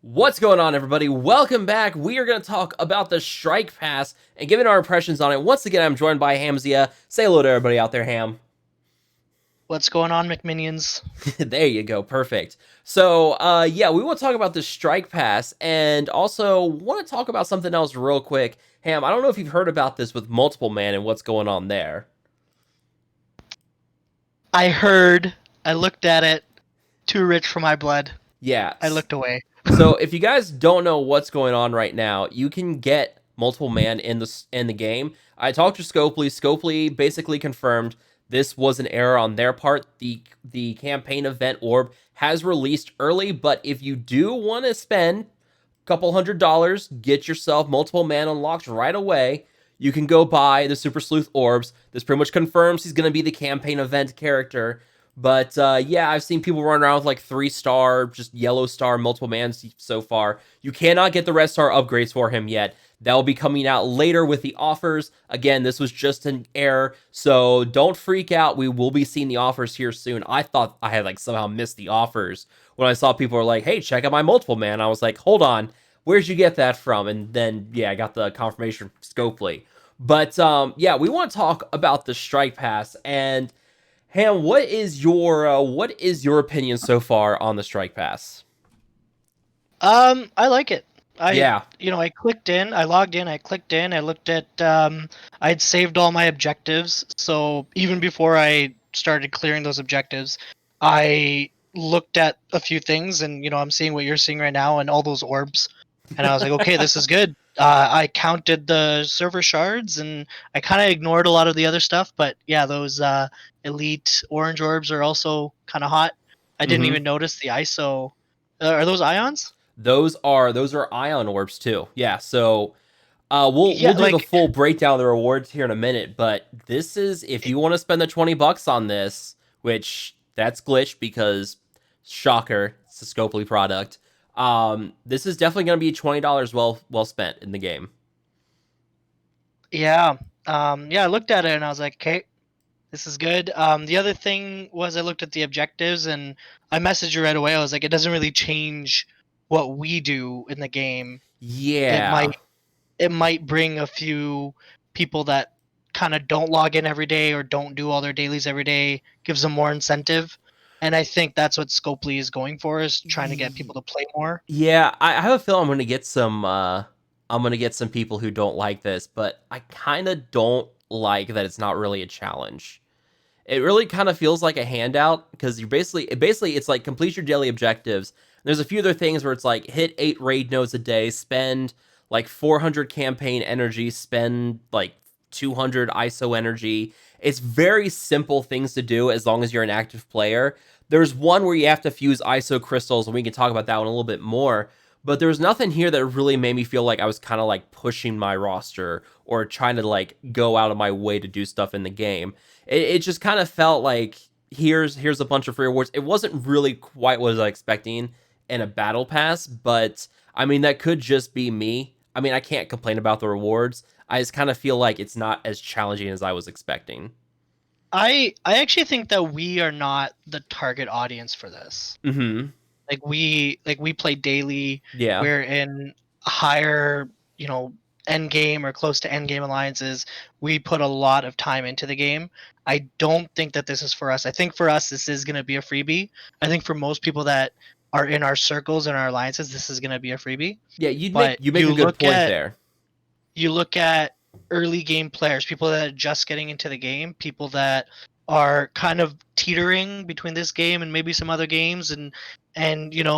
What's going on, everybody? Welcome back. We are going to talk about the Strike Pass and giving our impressions on it. Once again, I'm joined by Hamzia. Say hello to everybody out there, Ham. What's going on, McMinions? There you go. Perfect. So, yeah, we want to talk about the Strike Pass and also want to talk about something else real quick. Ham, I don't know if you've heard about this with Multiple Man and what's going on there. I heard, I looked at it, too rich for my blood. Yeah. I looked away. So, if you guys don't know what's going on right now, you can get Multiple Man in the game. I talked to Scopely. Scopely basically confirmed this was an error on their part. The campaign event orb has released early, but if you do want to spend a couple $100, get yourself Multiple Man unlocked right away. You can go buy the Super Sleuth orbs. This pretty much confirms he's going to be the campaign event character. But yeah, I've seen people run around with like 3-star, just yellow star multiple mans so far. You cannot get the red star upgrades for him yet. That will be coming out later with the offers. Again, this was just an error, so don't freak out. We will be seeing the offers here soon. I thought I had like somehow missed the offers when I saw people were like, "Hey, check out my multiple man." I was like, "Hold on, where'd you get that from?" And then yeah, I got the confirmation from Scopely. But yeah, we want to talk about the Strike Pass and Ham, what is your opinion so far on the Strike Pass? I like it. Yeah. I clicked in, I logged in, I clicked in, I looked at, I'd saved all my objectives. So even before I started clearing those objectives, I looked at a few things and, I'm seeing what you're seeing right now and all those orbs. And I was like, okay, this is good. I counted the server shards and I kind of ignored a lot of the other stuff. But yeah, those elite orange orbs are also kind of hot. I didn't Mm-hmm. even notice the ISO. Are those ions? Those are ion orbs too. Yeah. So we'll Yeah, do the like full breakdown of the rewards here in a minute, but this is if you want to spend the $20 on this, which that's glitched because shocker, it's a Scopely product. This is definitely gonna be $20 well spent in the game. yeah. Yeah, I looked at it and I was like, okay, this is good. The other thing was I looked at the objectives and I messaged you right away. I was like, it doesn't really change what we do in the game. It Yeah. might it might bring a few people that kind of don't log in every day or don't do all their dailies every day, gives them more incentive. And I think that's what Scopely is going for, is trying to get people to play more. Yeah, I have a feeling I'm gonna get some people who don't like this, but I kinda don't like that it's not really a challenge. It really kind of feels like a handout because you're basically it's like complete your daily objectives. There's a few other things where it's like hit 8 raid nodes a day, spend like 400 campaign energy, spend like 200 ISO energy. It's very simple things to do as long as you're an active player. There's one where you have to fuse ISO crystals, and we can talk about that one a little bit more. But there's nothing here that really made me feel like I was kind of like pushing my roster or trying to like go out of my way to do stuff in the game. It just kind of felt like here's a bunch of free rewards. It wasn't really quite what I was expecting in a battle pass, but I mean that could just be me. I mean I can't complain about the rewards. I just kind of feel like it's not as challenging as I was expecting. I actually think that we are not the target audience for this. Mm-hmm. Like we play daily. Yeah. We're in higher, end game or close to end game alliances. We put a lot of time into the game. I don't think that this is for us. I think for us this is going to be a freebie. I think for most people that are in our circles and our alliances, this is going to be a freebie. Yeah, But you make a good point there. you look at early game players, people that are just getting into the game, people that are kind of teetering between this game and maybe some other games, and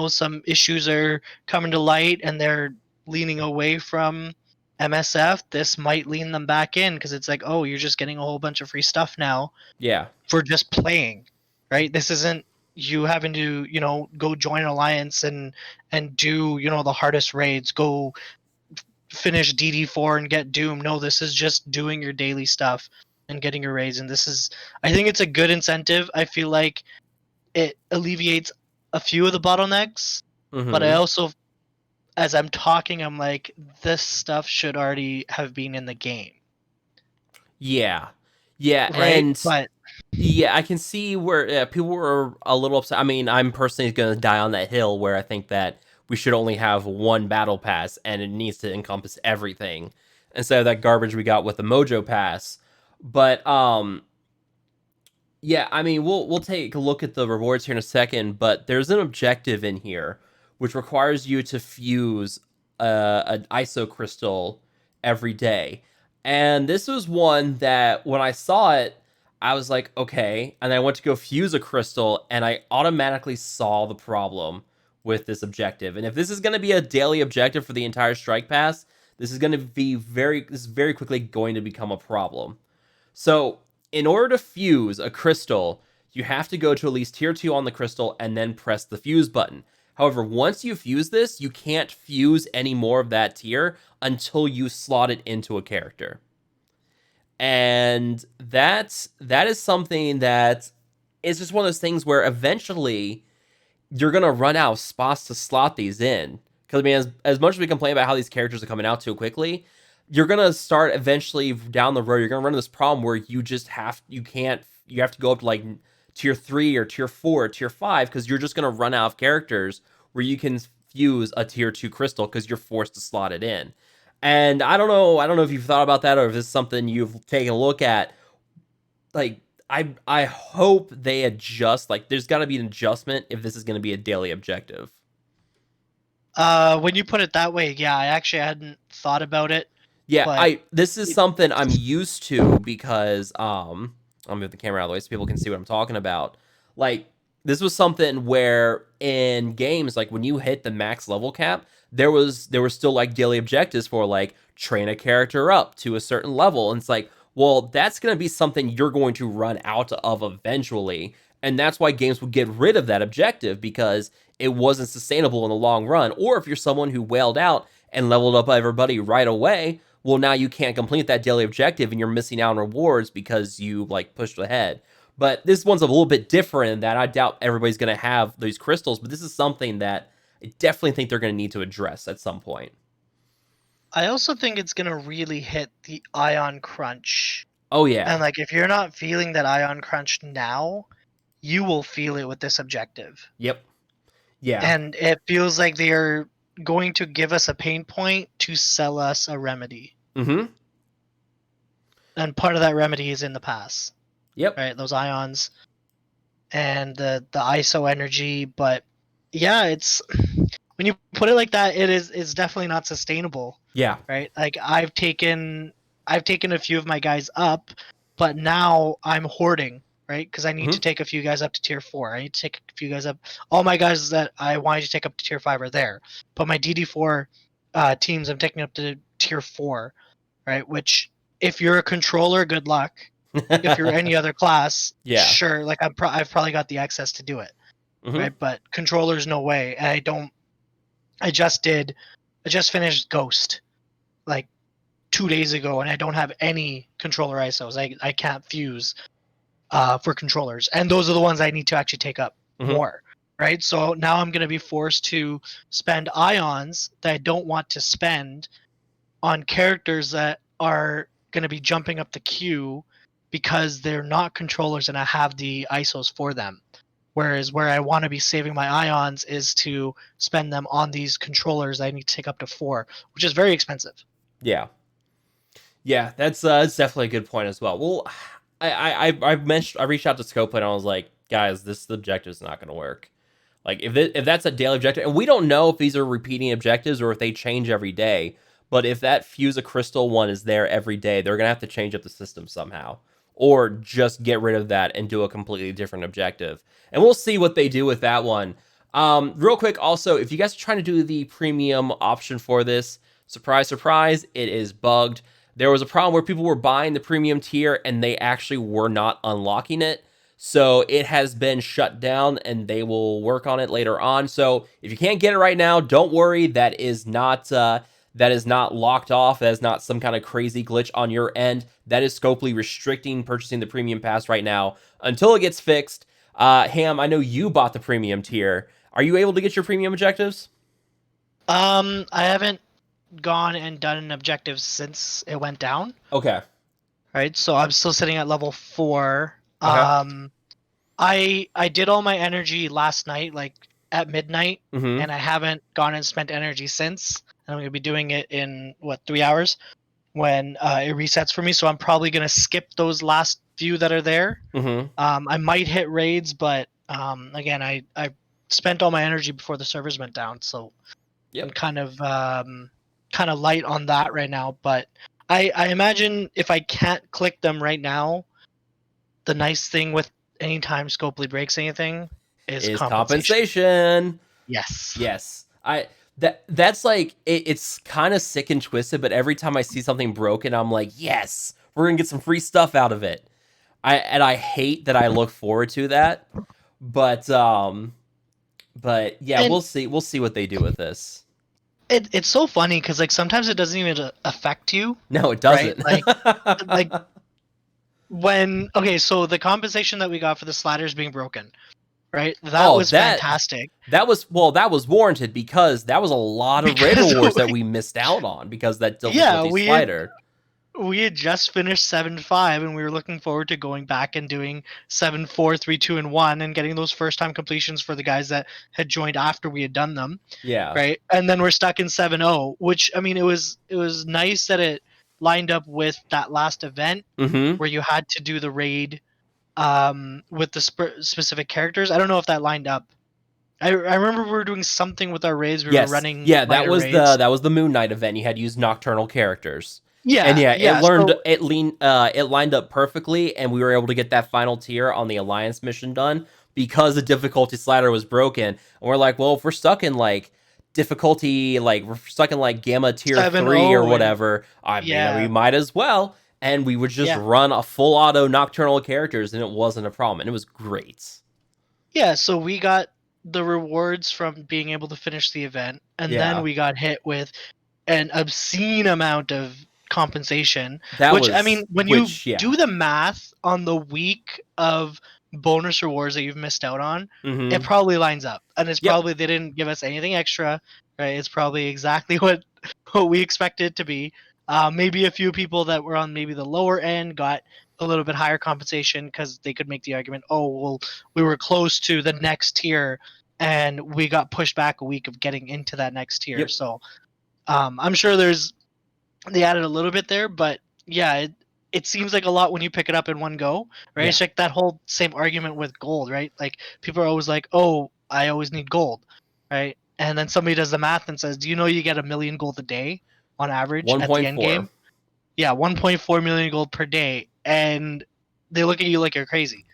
some issues are coming to light and they're leaning away from MSF. This might lean them back in because it's like, oh, you're just getting a whole bunch of free stuff now Yeah. for just playing, right? This isn't you having to go join an alliance and do the hardest raids, go finish DD4 and get Doom. No, this is just doing your daily stuff and getting your raids. And I think it's a good incentive. I feel like it alleviates a few of the bottlenecks, but I Mm-hmm. also, as I'm talking, I'm like, this stuff should already have been in the game, Yeah. Yeah, right? and But yeah, I can see where people were a little upset. I mean, I'm personally going to die on that hill where I think that we should only have one battle pass and it needs to encompass everything instead of that garbage we got with the Mojo Pass. But yeah, I mean, we'll take a look at the rewards here in a second, but there's an objective in here which requires you to fuse an ISO crystal every day. And this was one that when I saw it, I was like, okay. And I went to go fuse a crystal, and I automatically saw the problem with this objective. And if this is going to be a daily objective for the entire strike pass, this is going to be this is very quickly going to become a problem. So, in order to fuse a crystal, you have to go to at least tier 2 on the crystal and then press the fuse button. However, once you fuse this, you can't fuse any more of that tier until you slot it into a character. And that is something that is just one of those things where eventually you're going to run out of spots to slot these in. Because, I mean, as much as we complain about how these characters are coming out too quickly, you're going to start eventually down the road, you're going to run into this problem where you have to go up to like tier 3 or tier 4 or tier 5 because you're just going to run out of characters where you can fuse a tier 2 crystal because you're forced to slot it in. And I don't know if you've thought about that or if it's something you've taken a look at. Like, I hope they adjust. Like, there's got to be an adjustment if this is going to be a daily objective. When you put it that way, yeah, I actually hadn't thought about it. Yeah, this is something I'm used to because I'll move the camera out of the way so people can see what I'm talking about. Like, this was something where in games, like when you hit the max level cap, there were still like daily objectives for like train a character up to a certain level. And it's like, well, that's gonna be something you're going to run out of eventually. And that's why games would get rid of that objective because it wasn't sustainable in the long run. Or if you're someone who whaled out and leveled up everybody right away, well, now you can't complete that daily objective and you're missing out on rewards because you like pushed ahead. But this one's a little bit different in that I doubt everybody's going to have these crystals, but this is something that I definitely think they're going to need to address at some point. I also think it's going to really hit the ion crunch. Oh, yeah. And like, if you're not feeling that ion crunch now, you will feel it with this objective. Yep. Yeah. And it feels like they're going to give us a pain point to sell us a remedy. Mm-hmm. And part of that remedy is in the pass. Yep. Right, those ions and the ISO energy. But yeah, it's when you put it like that, it's definitely not sustainable. Yeah. Right? Like I've taken a few of my guys up, but now I'm hoarding, right? Because I need to take a few guys up to tier 4. I need to take a few guys up. All my guys that I wanted to take up to tier 5 are there. But my DD4 teams I'm taking up to tier 4, right? Which if you're a controller, good luck. If you're any other class, yeah, sure. Like I've probably got the access to do it, right? But controllers, no way. And I just finished Ghost, like 2 days ago, and I don't have any controller ISOs. I can't fuse for controllers, and those are the ones I need to actually take up more, right? So now I'm going to be forced to spend ions that I don't want to spend on characters that are going to be jumping up the queue because they're not controllers and I have the ISOs for them. Whereas where I want to be saving my ions is to spend them on these controllers I need to take up to 4, which is very expensive. Yeah. Yeah, that's definitely a good point as well. Well, I reached out to Scope and I was like, guys, this objective is not going to work. Like if that's a daily objective, and we don't know if these are repeating objectives or if they change every day. But if that fuse a crystal one is there every day, they're gonna have to change up the system somehow, or just get rid of that and do a completely different objective. And we'll see what they do with that one. Real quick, also, if you guys are trying to do the premium option for this, surprise, surprise, it is bugged. There was a problem where people were buying the premium tier and they actually were not unlocking it. So it has been shut down and they will work on it later on. So if you can't get it right now, don't worry. That is not locked off. That is not some kind of crazy glitch on your end. That is Scopely restricting purchasing the premium pass right now until it gets fixed. Ham, I know you bought the premium tier. Are you able to get your premium objectives? I haven't gone and done an objective since it went down. Okay. Right, so I'm still sitting at level 4. Okay. I did all my energy last night, like at midnight, Mm-hmm. and I haven't gone and spent energy since. And I'm gonna be doing it in what 3 hours when it resets for me. So I'm probably gonna skip those last few that are there. Mm-hmm. I might hit raids, but again, I spent all my energy before the servers went down, so I'm Yep. kind of light on that right now. But I imagine if I can't click them right now, the nice thing with anytime Scopely breaks anything is Is compensation. compensation. Yes. Yes. That's like it's kind of sick and twisted, but every time I see something broken, I'm like, yes, we're gonna get some free stuff out of it. I hate that I look forward to that, but yeah, And we'll see what they do with this. it's so funny because like sometimes it doesn't even affect you, No, it right? doesn't. Like when okay, so the compensation that we got for the sliders being broken, right? That Oh, was fantastic that was warranted because that was a lot of raid because rewards that we missed out on because of that yeah, difficulty slider. we had just finished 7.5 and we were looking forward to going back and doing 7.4, 3, 2, and 1 and getting those first time completions for the guys that had joined after we had done them, Yeah. right? And then we're stuck in 7.0, which I mean it was nice that it lined up with that last event Mm-hmm. where you had to do the raid with the specific characters. I don't know if that lined up. I remember we were doing something with our raids. We were Yes. running Yeah, lighter raids. that was the Moon Knight event. You had to use nocturnal characters. And Yeah, yeah, yeah. So it lined up perfectly and we were able to get that final tier on the Alliance mission done because the difficulty slider was broken. And we're like, well, if we're stuck in like difficulty like we're stuck in like gamma tier 3 or 7.0 and whatever, I mean, we yeah, might as well. And we would just yeah. run a full auto nocturnal characters and it wasn't a problem. And it was great. Yeah, so we got the rewards from being able to finish the event, and then Yeah. we got hit with an obscene amount of compensation. That Which I was mean, when you which yeah. do the math on the week of bonus rewards that you've missed out on, it Mm-hmm. probably lines up, and it's Yep. probably they didn't give us anything extra, right? It's probably exactly what we expected it to be. Maybe a few people that were on maybe the lower end got a little bit higher compensation because they could make the argument, oh well, we were close to the next tier and we got pushed back a week of getting into that next tier. Yep. So I'm sure they added a little bit there, but yeah, it seems like a lot when you pick it up in one go, right? Yeah. It's like that whole same argument with gold, right? Like people are always like, oh, I always need gold, right? And then somebody does the math and says, do you know you get 1 million gold a day on average at the end 1.4. game? Yeah, 1.4 million gold per day, and they look at you like you're crazy,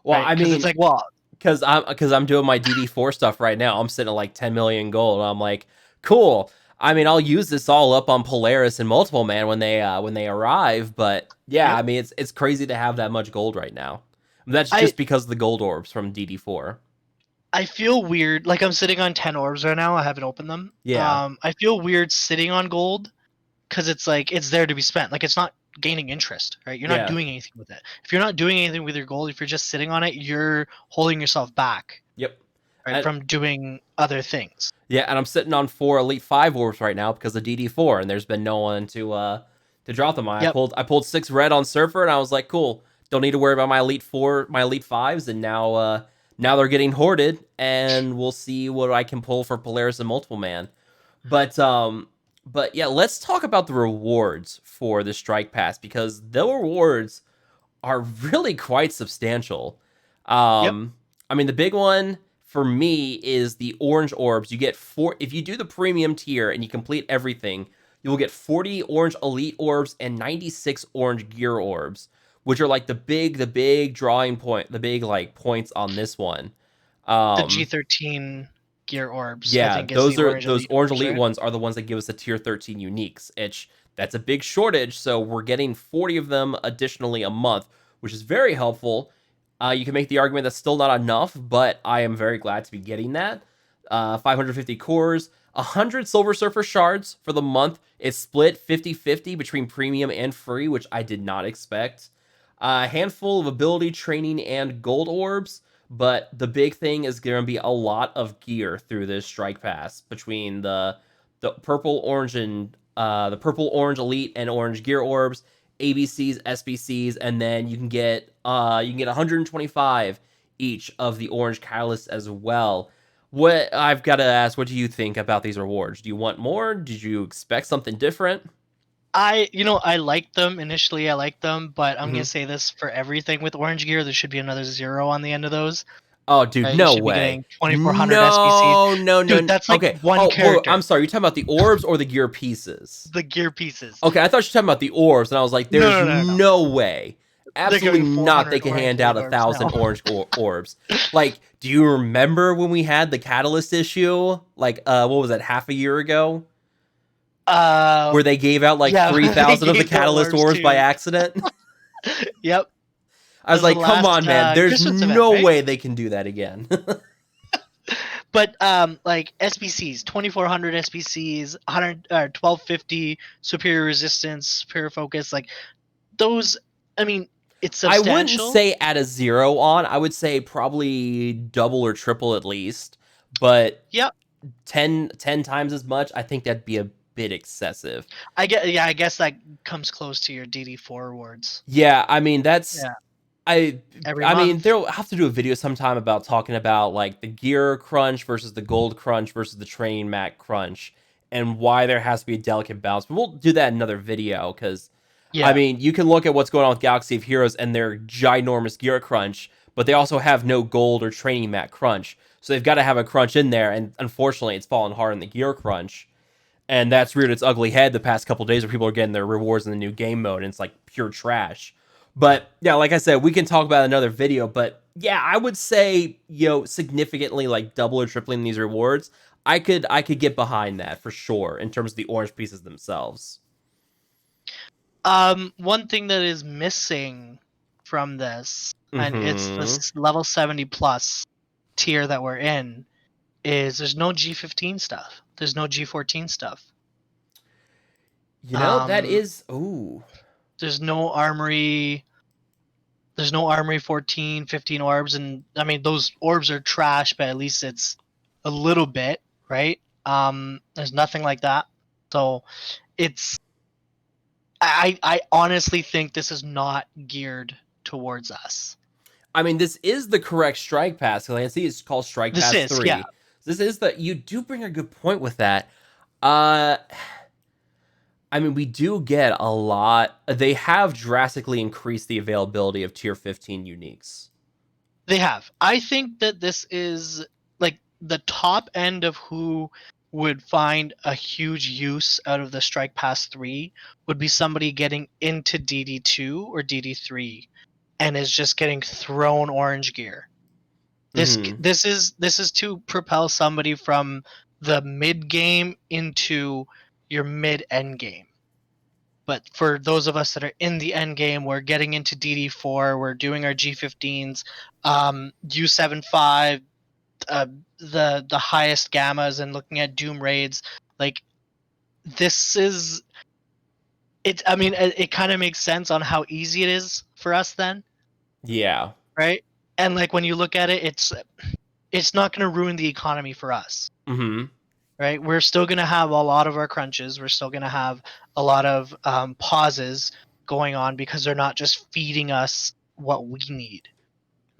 Well, right? I Because it's mean, like, well, because I'm doing my DD4 stuff right now. I'm sitting at like 10 million gold. I'm like, cool. I mean, I'll use this all up on Polaris and Multiple Man when they arrive. But yeah, yep. I mean, it's crazy to have that much gold right now. That's I just because of the gold orbs from DD4. I feel weird. Like I'm sitting on 10 orbs right now. I haven't opened them. Yeah, I feel weird sitting on gold because it's like it's there to be spent. Like it's not gaining interest, right? You're not yeah, doing anything with it. If you're not doing anything with your gold, if you're just sitting on it, you're holding yourself back, yep. right, And from doing other things. yeah, and I'm sitting on 4 Elite 5 orbs right now because of DD4, and there's been no one to drop them. Yep. I pulled 6 red on Surfer, and I was like, cool. Don't need to worry about my Elite 5s, and now they're getting hoarded, and we'll see what I can pull for Polaris and Multiple Man. But yeah, let's talk about the rewards for the Strike Pass because the rewards are really quite substantial. Yep. I mean, the big one for me is the orange orbs. You get if you do the premium tier and you complete everything, you will get 40 orange elite orbs and 96 orange gear orbs, which are like the big drawing point, the big like points on this one. The Um, G13 gear orbs, I yeah, think, is the orange those elite orange orbs, elite right? ones are the ones that give us the tier 13 uniques. That's a big shortage, so we're getting 40 of them additionally a month, which is very helpful. You can make the argument that's still not enough, but I am very glad to be getting that. 550 cores, 100 Silver Surfer shards for the month. It's split 50-50 between premium and free, which I did not expect. A handful of ability training and gold orbs, but the big thing is going to be a lot of gear through this strike pass between the purple, orange, and the purple, orange elite and orange gear orbs, ABCs, SBCs, and then you can get 125 each of the orange catalysts as well. What I've got to ask, what do you think about these rewards? Do you want more? Did you expect something different? I liked them initially. I liked them, but I'm gonna Hmm. say this for everything with orange gear. There should be another 0 on the end of those. Oh, dude, Right? You no should be way. getting 2,400 SBCs. No, no, Dude, no. that's like Okay. one Oh, whoa, I'm character. sorry. You're talking about the orbs or the gear pieces? The gear pieces. Okay, I thought you were talking about the orbs, and I was like, No, there's no, no, no. no way. They're Absolutely giving not. They 400 can orange hand out blade a orbs thousand now. orange orbs. Like, do you remember when we had the Catalyst issue? Like, what was that, half a year ago? Uh, Where they gave out like yeah, they 3,000 of the gave the Catalyst orbs orbs by too. accident? Yep. I It was was the like, come last on, man. There's Christmas event, no right? way they can do that again. But like SBCs, 2,400 SBCs, 100 or 1250 superior resistance, superior focus, like those. I mean, it's I wouldn't substantial. say add a 0 on. I would say probably double or triple at least. But Yep. 10 times as much, I think that'd be a bit excessive. I guess that comes close to your DD4 rewards. Yeah, I mean that's Yeah. I Every I mean month. they'll have to do a video sometime about talking about like the gear crunch versus the gold crunch versus the training mat crunch and why there has to be a delicate balance. But we'll do that in another video because I Yeah. mean you can look at what's going on with Galaxy of Heroes and their ginormous gear crunch, but they also have no gold or training mat crunch. So they've got to have a crunch in there, and unfortunately it's fallen hard in the gear crunch. And that's reared its ugly head the past couple days where people are getting their rewards in the new game mode and it's like pure trash. But yeah, like I said, we can talk about another video. But yeah, I would say, significantly like double or tripling these rewards. I could get behind that for sure in terms of the orange pieces themselves. One thing that is missing from this, and it's Mm-hmm. this level 70 plus tier that we're in, is there's no G15 stuff. There's no G14 stuff. That Um, is ooh. there's no armory. There's no armory 14, 15 orbs, and I mean those orbs are trash, but at least it's a little bit, right? There's nothing like that. So it's I honestly think this is not geared towards us. I mean, this is the correct strike pass. Because I can see it's called Strike This Pass is, yeah. 3. This is the you do bring a good point with that. Uh I mean, we do get a lot. They have drastically increased the availability of tier 15 uniques. They have. I think that this is like the top end of who would find a huge use out of the Strike Pass 3 would be somebody getting into DD2 or DD3 and is just getting thrown orange gear. This Mm-hmm. this is to propel somebody from the mid game into your mid end game. But for those of us that are in the end game, we're getting into DD4, we're doing our G15s, U75, the highest gammas, and looking at Doom raids. Like this is it. I mean, it kind of makes sense on how easy it is for us then, Yeah. right? And like when you look at it, it's not going to ruin the economy for us. Mm-hmm. Right, we're still going to have a lot of our crunches, we're still going to have a lot of pauses going on because they're not just feeding us what we need,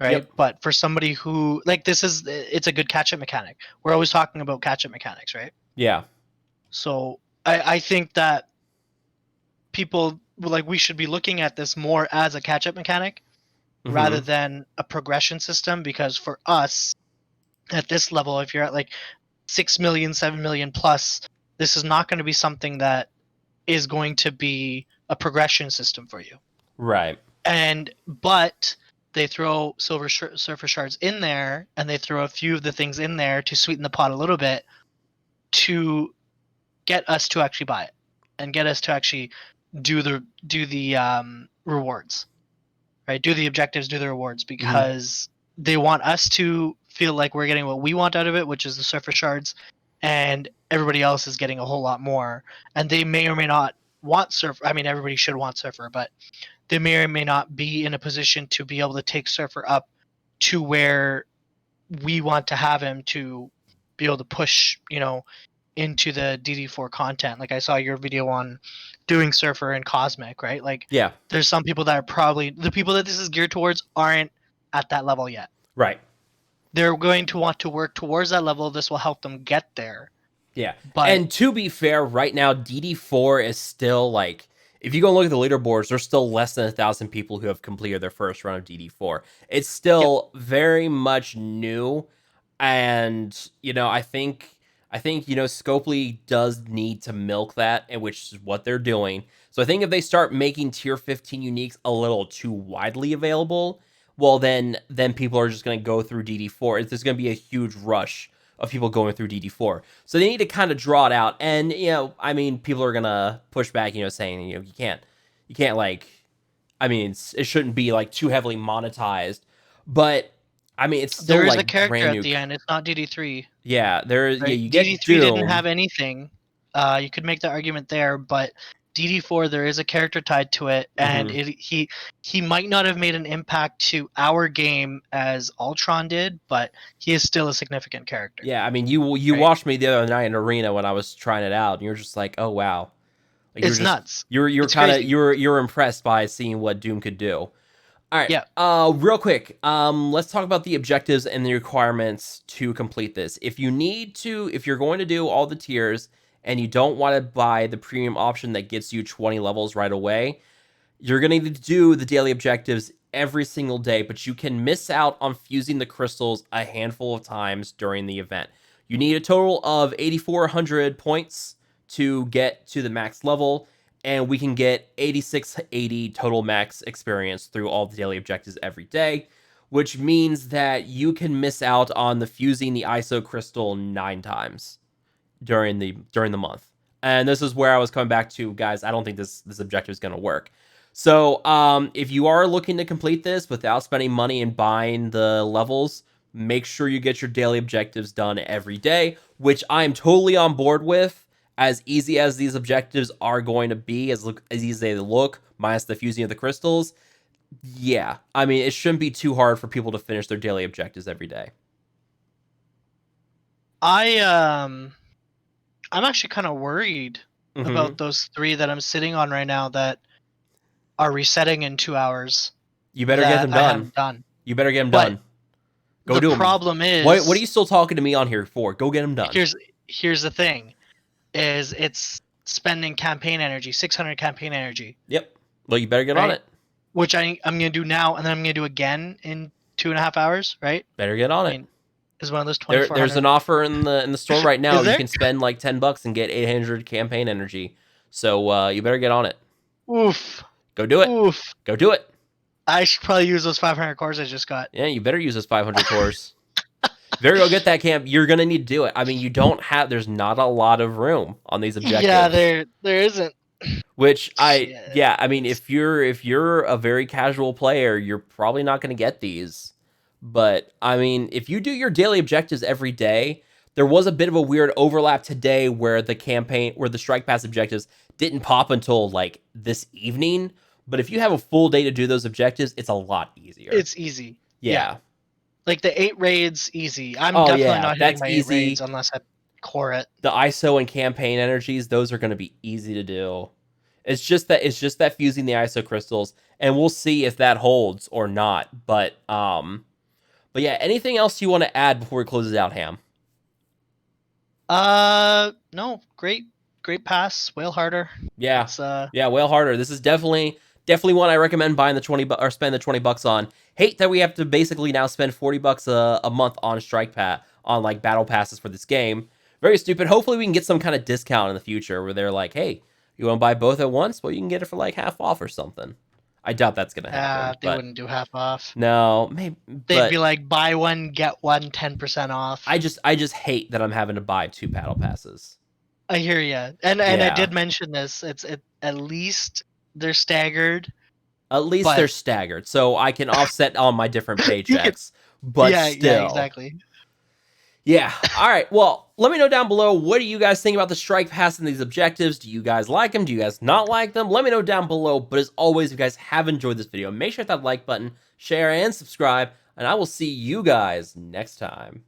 right? Yep. But for somebody who like it's a good catch up mechanic. We're always talking about catch up mechanics, right? Yeah. So I think that people like we should be looking at this more as a catch up mechanic rather Mm-hmm. than a progression system, because for us at this level, if you're at like 6 million, 7 million plus, this is not going to be something that is going to be a progression system for you. Right. But they throw surfer shards in there, and they throw a few of the things in there to sweeten the pot a little bit to get us to actually buy it and get us to actually do the rewards, right? Do the objectives, do the rewards, Mm-hmm. because they want us to feel like we're getting what we want out of it, which is the surfer shards, and everybody else is getting a whole lot more. And they may or may not want surfer. I mean, everybody should want surfer, but they may or may not be in a position to be able to take surfer up to where we want to have him to be able to push, into the DD4 content. Like I saw your video on doing surfer and cosmic, right? Like Yeah. there's some people that are probably the people that this is geared towards aren't at that level yet. Right. they're going to want to work towards that level. This will help them get there. Yeah. But And to be fair, right now, DD4 is still like, if you go and look at the leaderboards, there's still less than 1,000 people who have completed their first run of DD4. It's yep, still very much new. And, I think, Scopely does need to milk that, and which is what they're doing. So I think if they start making tier 15 uniques a little too widely available, well, then people are just going to go through DD4. There's going to be a huge rush of people going through DD4. So they need to kind of draw it out. And, people are going to push back, saying, you can't like, it shouldn't be like too heavily monetized. But, it's still there is a like character brand at new. the end. It's not DD3. Yeah, Right? you get DD3 didn't Doom. have anything. You could make the argument there, but DD4 there is a character tied to it, and Mhm. he might not have made an impact to our game as Ultron did, but he is still a significant character. Yeah, you Right? watched me the other night in Arena when I was trying it out, and you're just like, oh wow, like It's nuts. you're It's kind of crazy. you're impressed by seeing what Doom could do. All right. Yeah. Real quick. Let's talk about the objectives and the requirements to complete this. If you're going to do all the tiers and you don't want to buy the premium option that gets you 20 levels right away, you're going to need to do the daily objectives every single day, but you can miss out on fusing the crystals a handful of times during the event. You need a total of 8,400 points to get to the max level, and we can get 8,680 total max experience through all the daily objectives every day, which means that you can miss out on the fusing the ISO crystal 9 times during the month. And this is where I was coming back to, guys. I don't think this objective is going to work. So, if you are looking to complete this without spending money and buying the levels, make sure you get your daily objectives done every day, which I am totally on board with. As easy as these objectives are going to be, as easy as they look, minus the fusing of the crystals, yeah, it shouldn't be too hard for people to finish their daily objectives every day. I'm actually kind of worried Mm-hmm. about those 3 that I'm sitting on right now that are resetting in 2 hours. You better get That them I done. haven't done. You better get them But done. Go the do them. problem is, What are you still talking to me on here for? Go get them done. Here's the thing, is it's spending campaign energy, 600 campaign energy. Yep. Well, you better get on right? it. Which I'm gonna do now, and then I'm gonna do again in 2.5 hours, right? Better get on I it. mean, is one of those 2400. There's an offer in the store right now. Is You there? can spend like $10 and get 800 campaign energy. So you better get on it. Oof. Go do it. Oof. Go do it. I should probably use those 500 cores I just got. Yeah, you better use those 500 cores. Better go get that camp. You're gonna need to do it. You don't have. There's not a lot of room on these objectives. Yeah, there isn't. Which Shit. if you're a very casual player, you're probably not gonna get these. But if you do your daily objectives every day, there was a bit of a weird overlap today where the strike pass objectives didn't pop until like this evening. But if you have a full day to do those objectives, it's a lot easier. It's easy. Yeah. Like the 8 raids, easy. I'm definitely not hitting my 8 raids unless I core it. The ISO and campaign energies, those are going to be easy to do. It's just that fusing the ISO crystals, and we'll see if that holds or not. But yeah, anything else you want to add before we close it out, Ham? No, great pass, whale harder. Yeah, yeah, whale harder. This is definitely one I recommend buying the or spend the $20 on. Hate that we have to basically now spend $40 a month on on like battle passes for this game. Very stupid. Hopefully we can get some kind of discount in the future where they're like, hey, you want to buy both at once? Well, you can get it for like half off or something. I doubt that's gonna happen. They wouldn't do half off. No, maybe they'd be like buy one get one 10% off. I just hate that I'm having to buy 2 battle passes. I hear you, and I did mention this. At least they're staggered. At least they're staggered, so I can offset on my different paychecks. But still, yeah, exactly. Yeah. All right. Well, let me know down below. What do you guys think about the strike pass and these objectives? Do you guys like them? Do you guys not like them? Let me know down below. But as always, if you guys have enjoyed this video, make sure to hit that like button, share, and subscribe. And I will see you guys next time.